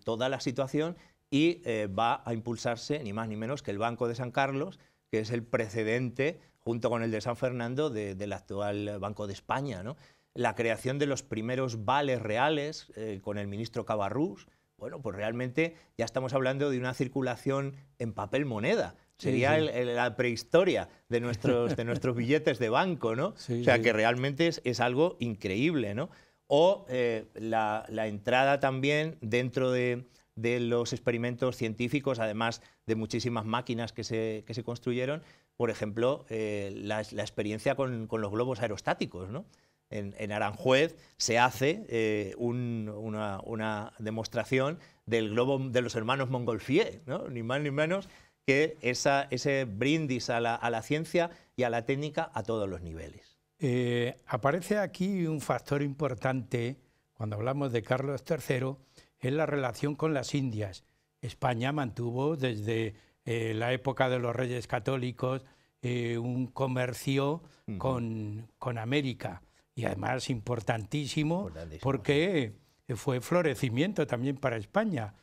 toda la situación y va a impulsarse ni más ni menos que el Banco de San Carlos, que es el precedente, junto con el de San Fernando, del actual Banco de España, ¿no? La creación de los primeros vales reales con el ministro Cabarrús, bueno, pues realmente ya estamos hablando de una circulación en papel moneda. Sería la prehistoria de nuestros billetes de banco, ¿no? O sea, que realmente es algo increíble, ¿no? O la entrada también dentro de los experimentos científicos, además de muchísimas máquinas que se construyeron, por ejemplo, la experiencia con los globos aerostáticos, ¿no? En Aranjuez se hace una demostración del globo de los hermanos Montgolfier, ¿no? Ni más ni menos que ese brindis a la ciencia y a la técnica a todos los niveles. Aparece aquí un factor importante cuando hablamos de Carlos III, es la relación con las Indias. España mantuvo desde la época de los Reyes Católicos un comercio con América. Y además importantísimo porque fue florecimiento también para España,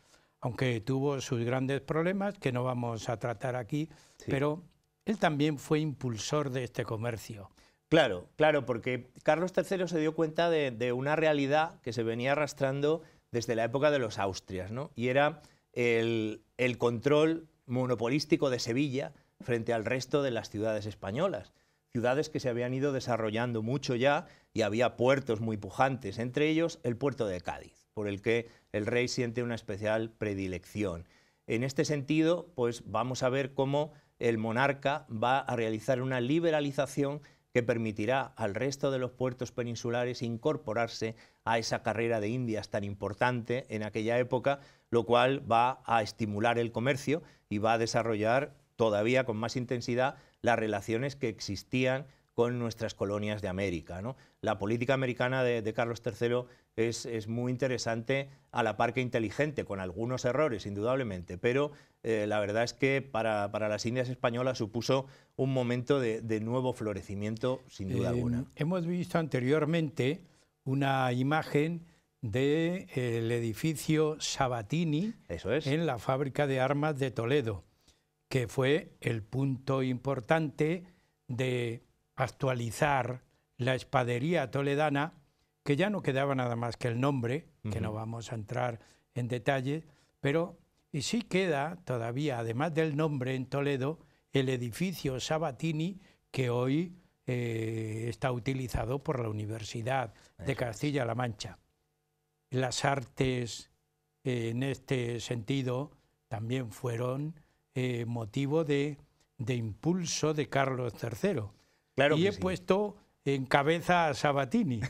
aunque tuvo sus grandes problemas que no vamos a tratar aquí, pero él también fue impulsor de este comercio. Claro, claro, porque Carlos III se dio cuenta de una realidad que se venía arrastrando desde la época de los Austrias, ¿no? Y era el control monopolístico de Sevilla frente al resto de las ciudades españolas. Ciudades que se habían ido desarrollando mucho ya y había puertos muy pujantes, entre ellos el puerto de Cádiz, por el que el rey siente una especial predilección. En este sentido, pues vamos a ver cómo el monarca va a realizar una liberalización que permitirá al resto de los puertos peninsulares incorporarse a esa carrera de Indias tan importante en aquella época, lo cual va a estimular el comercio y va a desarrollar todavía con más intensidad las relaciones que existían con nuestras colonias de América, ¿no? La política americana de Carlos III es muy interesante, a la par que inteligente, con algunos errores indudablemente, pero la verdad es que para las Indias españolas supuso un momento de nuevo florecimiento sin duda alguna. Hemos visto anteriormente una imagen del edificio Sabatini en la fábrica de armas de Toledo, que fue el punto importante de actualizar la espadería toledana, que ya no quedaba nada más que el nombre, que no vamos a entrar en detalle, pero sí queda todavía, además del nombre en Toledo, el edificio Sabatini que hoy está utilizado por la Universidad de Castilla-La Mancha. Las artes en este sentido también fueron motivo de impulso de Carlos III. Claro y que he sí. puesto en cabeza a Sabatini,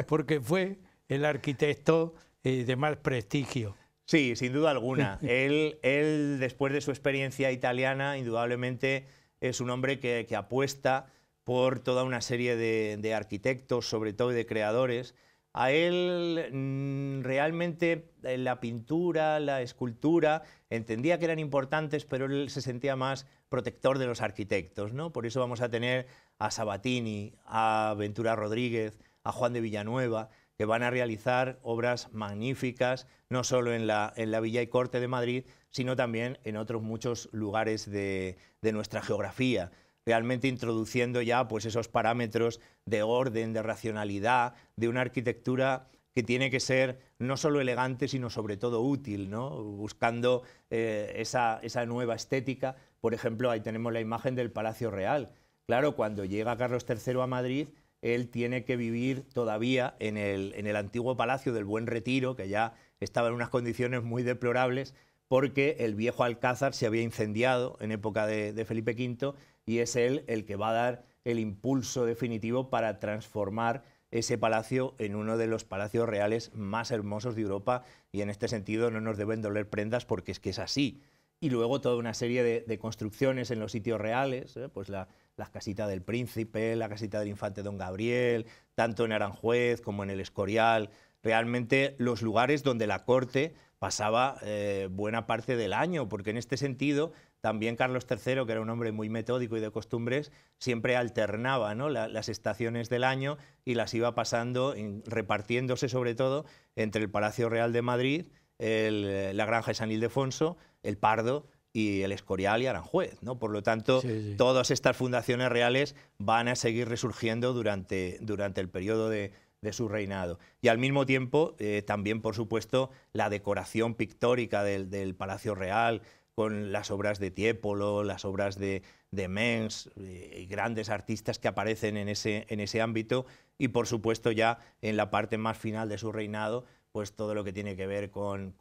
porque fue el arquitecto de más prestigio. Sí, sin duda alguna. Él, después de su experiencia italiana, indudablemente es un hombre que apuesta por toda una serie de arquitectos, sobre todo de creadores. A él realmente la pintura, la escultura, entendía que eran importantes, pero él se sentía más protector de los arquitectos, ¿no? Por eso vamos a tener a Sabatini, a Ventura Rodríguez, a Juan de Villanueva, que van a realizar obras magníficas, no solo en la Villa y Corte de Madrid, sino también en otros muchos lugares de nuestra geografía, realmente introduciendo ya pues esos parámetros de orden, de racionalidad, de una arquitectura que tiene que ser no solo elegante, sino sobre todo útil, ¿no? Buscando esa nueva estética. Por ejemplo, ahí tenemos la imagen del Palacio Real. Claro, cuando llega Carlos III a Madrid, él tiene que vivir todavía en el antiguo Palacio del Buen Retiro, que ya estaba en unas condiciones muy deplorables, porque el viejo Alcázar se había incendiado en época de Felipe V, y es él el que va a dar el impulso definitivo para transformar ese palacio en uno de los palacios reales más hermosos de Europa, y en este sentido no nos deben doler prendas porque es que es así. Y luego toda una serie de construcciones en los sitios reales, pues la casita del Príncipe, la casita del Infante Don Gabriel, tanto en Aranjuez como en el Escorial, realmente los lugares donde la corte pasaba buena parte del año, porque en este sentido también Carlos III, que era un hombre muy metódico y de costumbres, siempre alternaba, ¿no?, las estaciones del año y las iba pasando, repartiéndose sobre todo entre el Palacio Real de Madrid, la Granja de San Ildefonso, el Pardo y el Escorial y Aranjuez, ¿no? Por lo tanto, todas estas fundaciones reales van a seguir resurgiendo durante el periodo de su reinado. Y al mismo tiempo, también, por supuesto, la decoración pictórica del Palacio Real, con las obras de Tiepolo, las obras de Mengs, y grandes artistas que aparecen en ese ámbito, y por supuesto ya en la parte más final de su reinado, pues todo lo que tiene que ver con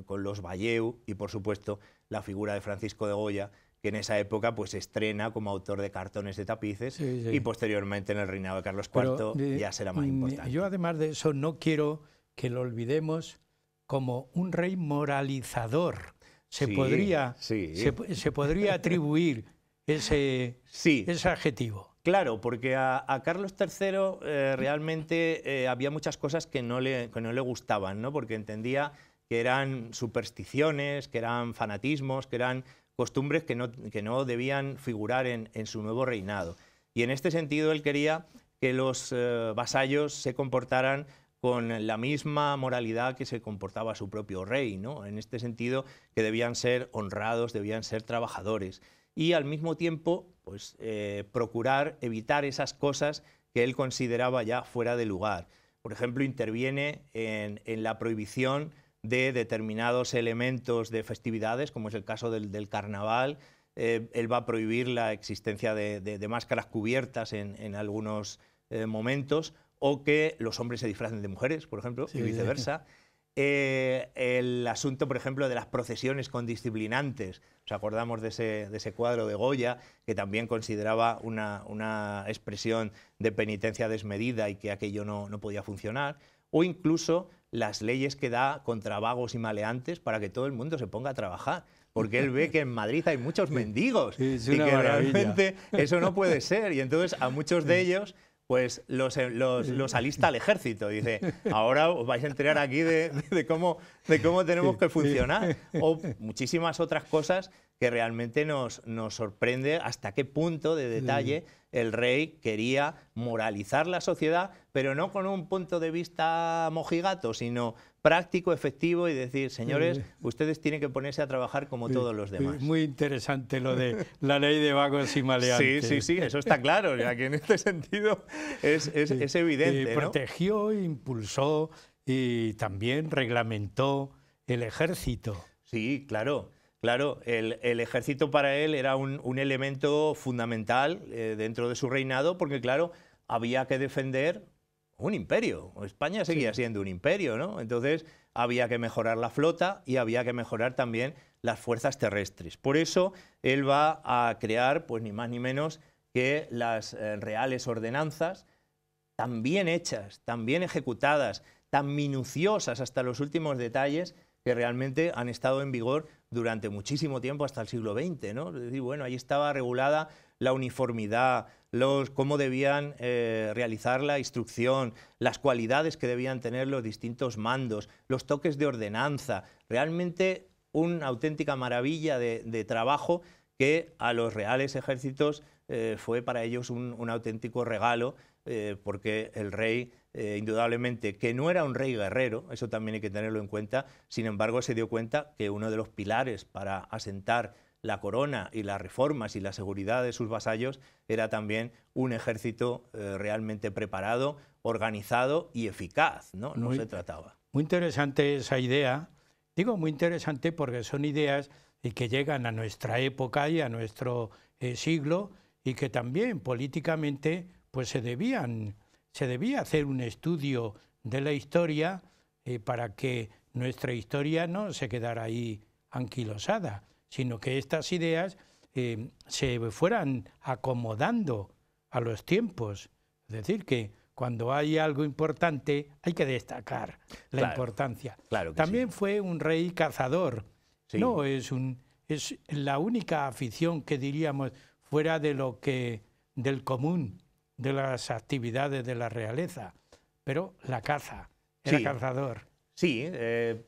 los Valleu y por supuesto la figura de Francisco de Goya, que en esa época pues se estrena como autor de cartones de tapices, y posteriormente en el reinado de Carlos IV ya será más importante. Yo además de eso no quiero que lo olvidemos como un rey moralizador. Se podría atribuir ese adjetivo. Claro, porque a Carlos III realmente había muchas cosas que no le gustaban, ¿no? Porque entendía que eran supersticiones, que eran fanatismos, que eran costumbres que no debían figurar en su nuevo reinado. Y en este sentido él quería que los vasallos se comportaran con la misma moralidad que se comportaba su propio rey, ¿no? En este sentido, que debían ser honrados, debían ser trabajadores. Y al mismo tiempo, pues, procurar evitar esas cosas que él consideraba ya fuera de lugar. Por ejemplo, interviene en la prohibición de determinados elementos de festividades, como es el caso del carnaval. Él va a prohibir la existencia de máscaras cubiertas en algunos momentos, o que los hombres se disfracen de mujeres, por ejemplo, y viceversa. El asunto, por ejemplo, de las procesiones con disciplinantes. Os acordamos de ese cuadro de Goya, que también consideraba una expresión de penitencia desmedida y que aquello no podía funcionar. O incluso las leyes que da contra vagos y maleantes para que todo el mundo se ponga a trabajar. Porque él ve que en Madrid hay muchos mendigos y que realmente eso no puede ser. Y entonces a muchos de ellos pues los alista al ejército. Dice, ahora os vais a enterar aquí de cómo tenemos que funcionar. O muchísimas otras cosas que realmente nos sorprende hasta qué punto de detalle el rey quería moralizar la sociedad, pero no con un punto de vista mojigato, sino práctico, efectivo, y decir, señores, ustedes tienen que ponerse a trabajar como todos los demás. Muy interesante lo de la ley de vagos y maleantes. Sí, eso está claro, ya que en este sentido es evidente, ¿no? Protegió, impulsó y también reglamentó el ejército. Sí, claro. Claro, el ejército para él era un elemento fundamental dentro de su reinado, porque claro, había que defender un imperio. España seguía siendo un imperio, ¿no? Entonces había que mejorar la flota y había que mejorar también las fuerzas terrestres. Por eso él va a crear, pues ni más ni menos que las reales ordenanzas, tan bien hechas, tan bien ejecutadas, tan minuciosas hasta los últimos detalles, que realmente han estado en vigor durante muchísimo tiempo, hasta el siglo XX, ¿no? Es decir, bueno, ahí estaba regulada la uniformidad, cómo debían realizar la instrucción, las cualidades que debían tener los distintos mandos, los toques de ordenanza, realmente una auténtica maravilla de trabajo que a los reales ejércitos fue para ellos un auténtico regalo, porque el rey, indudablemente, que no era un rey guerrero, eso también hay que tenerlo en cuenta, sin embargo se dio cuenta que uno de los pilares para asentar la corona y las reformas y la seguridad de sus vasallos era también un ejército realmente preparado, organizado y eficaz, ¿no? No se trataba. Muy interesante esa idea. Digo muy interesante porque son ideas que llegan a nuestra época y a nuestro siglo, y que también políticamente pues se debía hacer un estudio de la historia para que nuestra historia no se quedara ahí anquilosada, sino que estas ideas se fueran acomodando a los tiempos. Es decir, que cuando hay algo importante hay que destacar la importancia. Claro que también sí. fue un rey cazador. Sí. No es la única afición que diríamos fuera de del común de las actividades de la realeza, pero la caza, era cazador. Sí,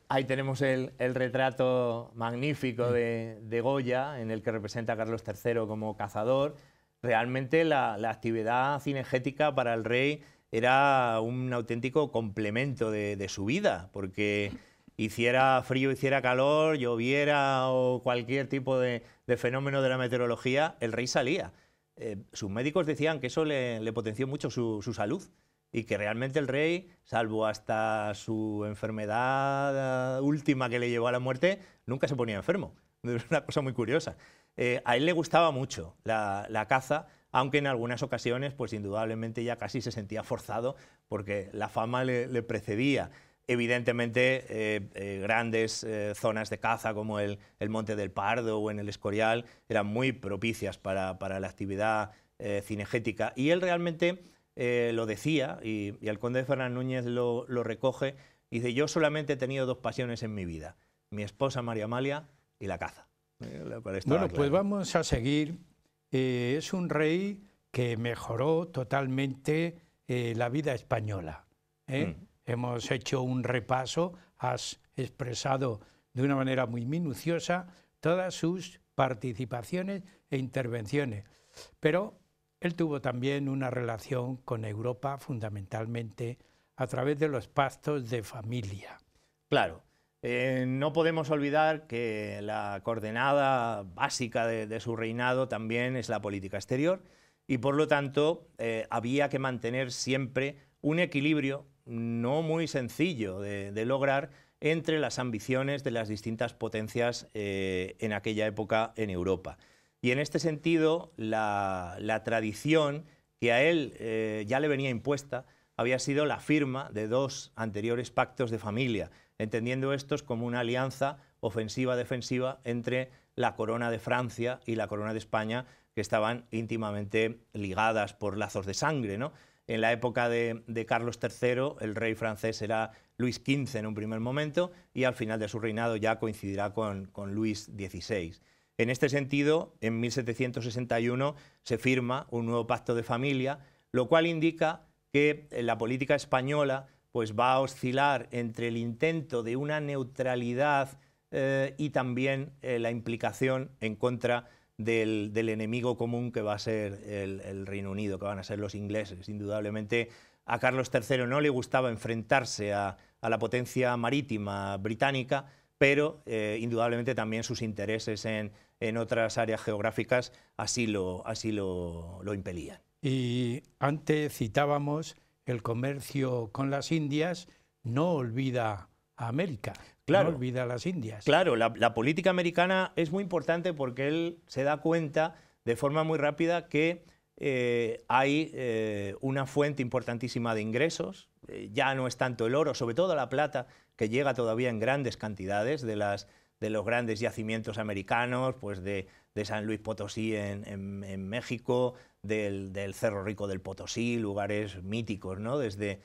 ahí tenemos el retrato magnífico de Goya, en el que representa a Carlos III como cazador. Realmente la actividad cinegética para el rey era un auténtico complemento de su vida, porque hiciera frío, hiciera calor, lloviera o cualquier tipo de fenómeno de la meteorología, el rey salía. Sus médicos decían que eso le potenció mucho su salud, y que realmente el rey, salvo hasta su enfermedad última que le llevó a la muerte, nunca se ponía enfermo. Es una cosa muy curiosa. A él le gustaba mucho la caza, aunque en algunas ocasiones, pues indudablemente ya casi se sentía forzado, porque la fama le precedía. Evidentemente, grandes zonas de caza como el Monte del Pardo o en el Escorial eran muy propicias para la actividad cinegética. Y él realmente lo decía, y el conde de Fernán Núñez lo recoge, dice: yo solamente he tenido dos pasiones en mi vida, mi esposa María Amalia y la caza. Bueno, claro. Pues vamos a seguir. Es un rey que mejoró totalmente la vida española. Hemos hecho un repaso, has expresado de una manera muy minuciosa todas sus participaciones e intervenciones, pero él tuvo también una relación con Europa, fundamentalmente a través de los pactos de familia. Claro, no podemos olvidar que la coordenada básica de su reinado también es la política exterior, y por lo tanto había que mantener siempre un equilibrio no muy sencillo de lograr entre las ambiciones de las distintas potencias en aquella época en Europa. Y en este sentido, la tradición que a él ya le venía impuesta había sido la firma de dos anteriores pactos de familia, entendiendo estos como una alianza ofensiva-defensiva entre la corona de Francia y la corona de España, que estaban íntimamente ligadas por lazos de sangre, ¿no? En la época de Carlos III, el rey francés era Luis XV en un primer momento, y al final de su reinado ya coincidirá con Luis XVI. En este sentido, en 1761 se firma un nuevo pacto de familia, lo cual indica que la política española pues, va a oscilar entre el intento de una neutralidad y también la implicación en contra del enemigo común, que va a ser el Reino Unido, que van a ser los ingleses. Indudablemente a Carlos III no le gustaba enfrentarse a la potencia marítima británica, pero indudablemente también sus intereses en otras áreas geográficas así lo impelían. Y antes citábamos el comercio con las Indias, no olvida a América. Claro. No olvida las Indias. Claro, la política americana es muy importante porque él se da cuenta de forma muy rápida que hay una fuente importantísima de ingresos. Ya no es tanto el oro, sobre todo la plata, que llega todavía en grandes cantidades de los grandes yacimientos americanos, pues de San Luis Potosí en México, del Cerro Rico del Potosí, lugares míticos, ¿no? Desde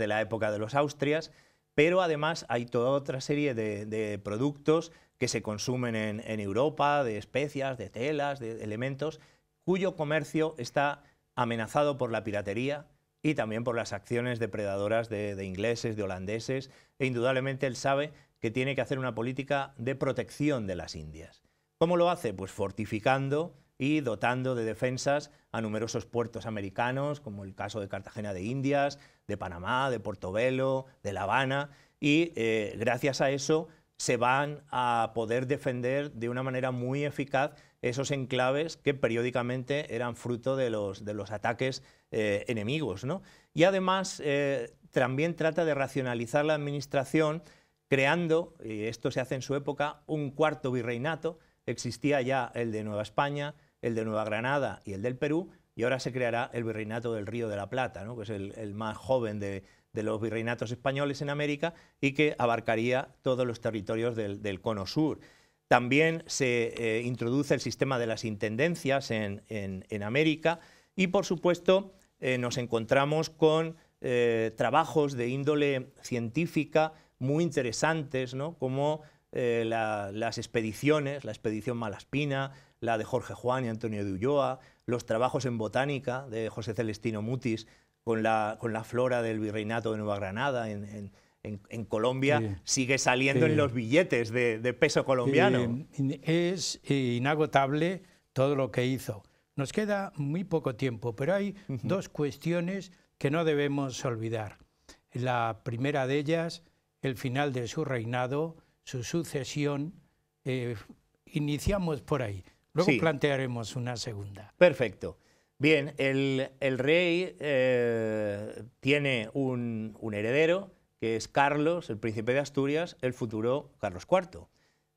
la época de los Austrias. Pero además hay toda otra serie de productos que se consumen en Europa, de especias, de telas, de elementos, cuyo comercio está amenazado por la piratería y también por las acciones depredadoras de ingleses, de holandeses, e indudablemente él sabe que tiene que hacer una política de protección de las Indias. ¿Cómo lo hace? Pues fortificando y dotando de defensas a numerosos puertos americanos, como el caso de Cartagena de Indias, de Panamá, de Portobelo, de La Habana, y gracias a eso se van a poder defender de una manera muy eficaz esos enclaves que periódicamente eran fruto de los ataques enemigos, ¿no? Y además también trata de racionalizar la administración creando, y esto se hace en su época, un cuarto virreinato. Existía ya el de Nueva España, el de Nueva Granada y el del Perú, y ahora se creará el Virreinato del Río de la Plata, ¿no? Que es el más joven de los virreinatos españoles en América y que abarcaría todos los territorios del cono sur. También se introduce el sistema de las intendencias en América y, por supuesto, nos encontramos con trabajos de índole científica muy interesantes, ¿no? Como las expediciones, la expedición Malaspina, la de Jorge Juan y Antonio de Ulloa, los trabajos en botánica de José Celestino Mutis con la flora del Virreinato de Nueva Granada en Colombia, sí, sigue saliendo en los billetes de peso colombiano. Es inagotable todo lo que hizo. Nos queda muy poco tiempo, pero hay dos cuestiones que no debemos olvidar. La primera de ellas, el final de su reinado, su sucesión. Iniciamos por ahí. Luego sí, plantearemos una segunda. Perfecto. Bien, el rey tiene un heredero, que es Carlos, el príncipe de Asturias, el futuro Carlos IV.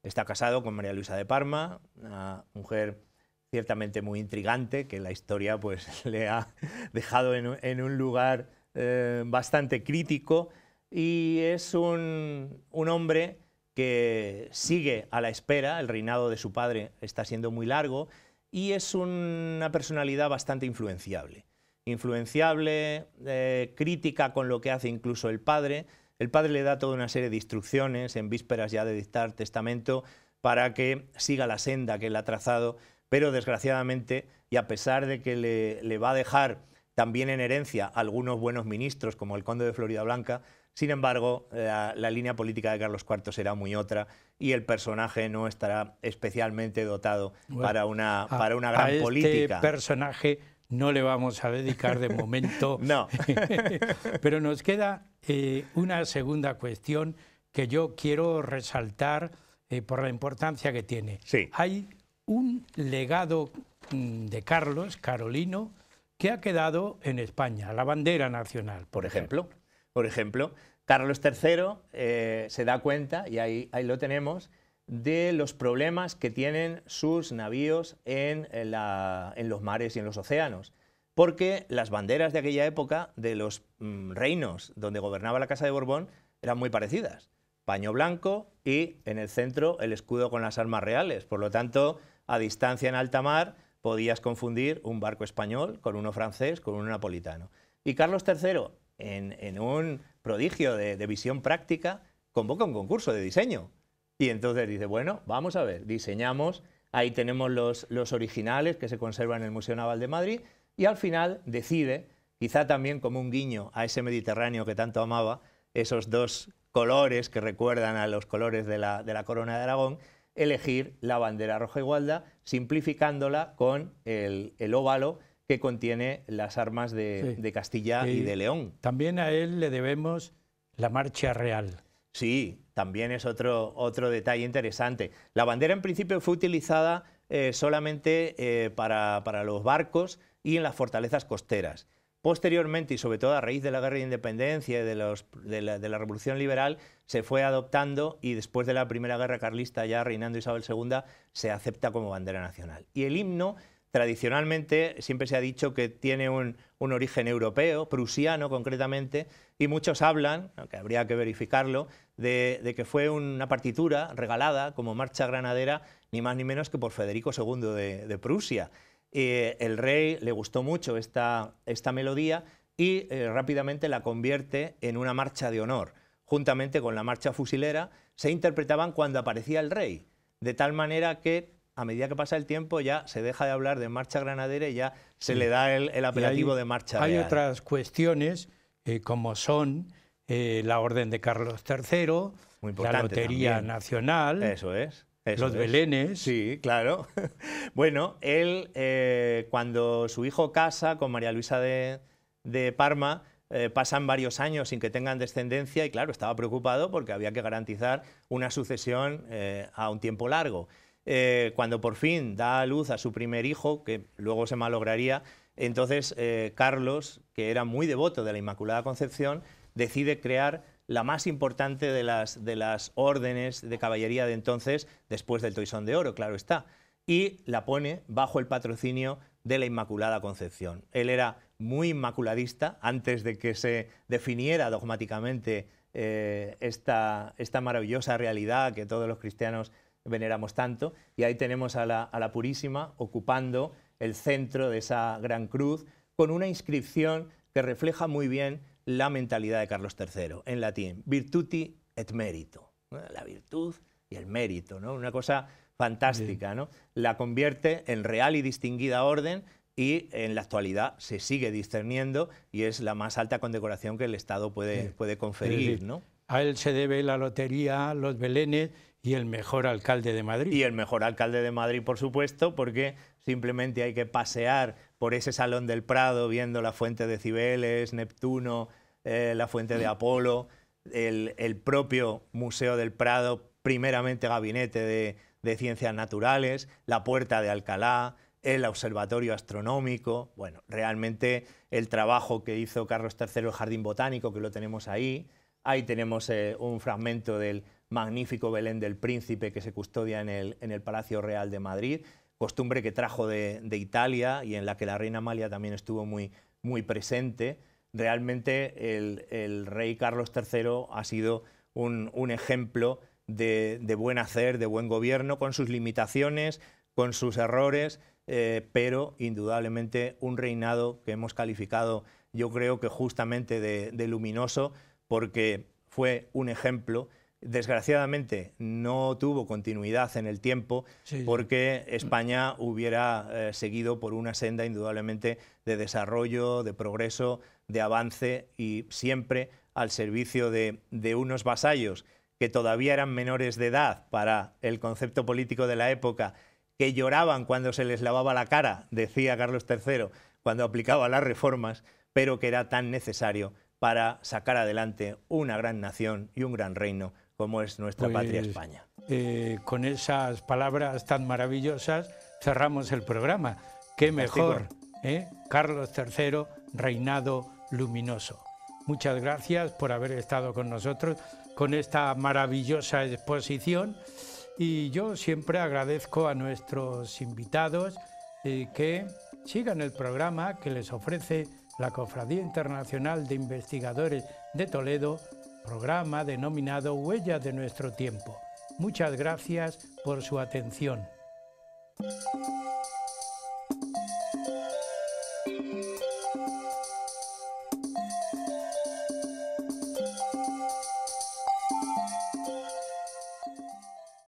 Está casado con María Luisa de Parma, una mujer ciertamente muy intrigante, que la historia pues, le ha dejado en un lugar bastante crítico, y es un hombre que sigue a la espera. El reinado de su padre está siendo muy largo y es una personalidad bastante influenciable. Crítica con lo que hace incluso el padre. El padre le da toda una serie de instrucciones en vísperas ya de dictar testamento para que siga la senda que él ha trazado, pero desgraciadamente, y a pesar de que le va a dejar también en herencia algunos buenos ministros como el conde de Floridablanca, sin embargo, la línea política de Carlos IV será muy otra y el personaje no estará especialmente dotado para una gran política. A este personaje no le vamos a dedicar de momento. No. Pero nos queda una segunda cuestión que yo quiero resaltar por la importancia que tiene. Sí. Hay un legado de Carlos, carolino, que ha quedado en España, la bandera nacional. Por ejemplo, Carlos III se da cuenta, y ahí lo tenemos, de los problemas que tienen sus navíos en los mares y en los océanos. Porque las banderas de aquella época, de los reinos donde gobernaba la Casa de Borbón, eran muy parecidas. Paño blanco y en el centro el escudo con las armas reales. Por lo tanto, a distancia en alta mar podías confundir un barco español con uno francés, con uno napolitano. Y Carlos III, en un prodigio de visión práctica, convoca un concurso de diseño. Y entonces dice, bueno, vamos a ver, diseñamos, ahí tenemos los originales que se conservan en el Museo Naval de Madrid, y al final decide, quizá también como un guiño a ese Mediterráneo que tanto amaba, esos dos colores que recuerdan a los colores de la corona de Aragón, elegir la bandera roja igualda, simplificándola con el óvalo que contiene las armas de Castilla y de León. También a él le debemos la marcha real. Sí, también es otro detalle interesante. La bandera en principio fue utilizada solamente para los barcos y en las fortalezas costeras. posteriormente, y sobre todo a raíz de la Guerra de Independencia y de la Revolución Liberal, se fue adoptando, y después de la Primera Guerra Carlista, ya reinando Isabel II, se acepta como bandera nacional. Y el himno, tradicionalmente, siempre se ha dicho que tiene un origen europeo, prusiano concretamente, y muchos hablan, aunque habría que verificarlo, de que fue una partitura regalada como marcha granadera, ni más ni menos que por Federico II de Prusia. El rey le gustó mucho esta melodía y rápidamente la convierte en una marcha de honor. Juntamente con la marcha fusilera, se interpretaban cuando aparecía el rey, de tal manera que a medida que pasa el tiempo ya se deja de hablar de marcha granadera y ya se le da el apelativo de marcha real. Hay otras cuestiones como son la Orden de Carlos III, la Lotería también. Nacional, eso es. los belenes. Sí, claro. Bueno, él, cuando su hijo casa con María Luisa de Parma, pasan varios años sin que tengan descendencia y, claro, estaba preocupado porque había que garantizar una sucesión a un tiempo largo. Cuando por fin da a luz a su primer hijo, que luego se malograría, entonces Carlos, que era muy devoto de la Inmaculada Concepción, decide crear la más importante de las órdenes de caballería de entonces, después del Toisón de Oro, claro está, y la pone bajo el patrocinio de la Inmaculada Concepción. Él era muy inmaculadista antes de que se definiera dogmáticamente esta maravillosa realidad que todos los cristianos veneramos tanto, y ahí tenemos a la Purísima ocupando el centro de esa gran cruz con una inscripción que refleja muy bien la mentalidad de Carlos III, en latín, virtuti et merito, ¿no? La virtud y el mérito, ¿no? Una cosa fantástica, ¿no? La convierte en real y distinguida orden y en la actualidad se sigue discerniendo y es la más alta condecoración que el Estado puede conferir, ¿no? A él se debe la lotería, los belenes y el mejor alcalde de Madrid. Y el mejor alcalde de Madrid, por supuesto, porque simplemente hay que pasear por ese Salón del Prado viendo la fuente de Cibeles, Neptuno, la fuente de Apolo, el propio Museo del Prado, primeramente gabinete de ciencias naturales, la Puerta de Alcalá, el Observatorio Astronómico. Bueno, realmente el trabajo que hizo Carlos III, el Jardín Botánico, que lo tenemos ahí. Ahí tenemos un fragmento del magnífico Belén del Príncipe que se custodia en el Palacio Real de Madrid, costumbre que trajo de Italia y en la que la reina Amalia también estuvo muy presente. Realmente el rey Carlos III ha sido un ejemplo de buen hacer, de buen gobierno, con sus limitaciones, con sus errores, pero indudablemente un reinado que hemos calificado, yo creo que justamente de luminoso, porque fue un ejemplo. Desgraciadamente no tuvo continuidad en el tiempo, porque España hubiera seguido por una senda indudablemente de desarrollo, de progreso, de avance y siempre al servicio de unos vasallos que todavía eran menores de edad para el concepto político de la época, que lloraban cuando se les lavaba la cara, decía Carlos III, cuando aplicaba las reformas, pero que era tan necesario para sacar adelante una gran nación y un gran reino como es nuestra patria España. Con esas palabras tan maravillosas cerramos el programa. Qué mejor, Carlos III, reinado luminoso. Muchas gracias por haber estado con nosotros con esta maravillosa exposición y yo siempre agradezco a nuestros invitados que sigan el programa que les ofrece la Cofradía Internacional de Investigadores de Toledo, programa denominado Huellas de nuestro tiempo. Muchas gracias por su atención.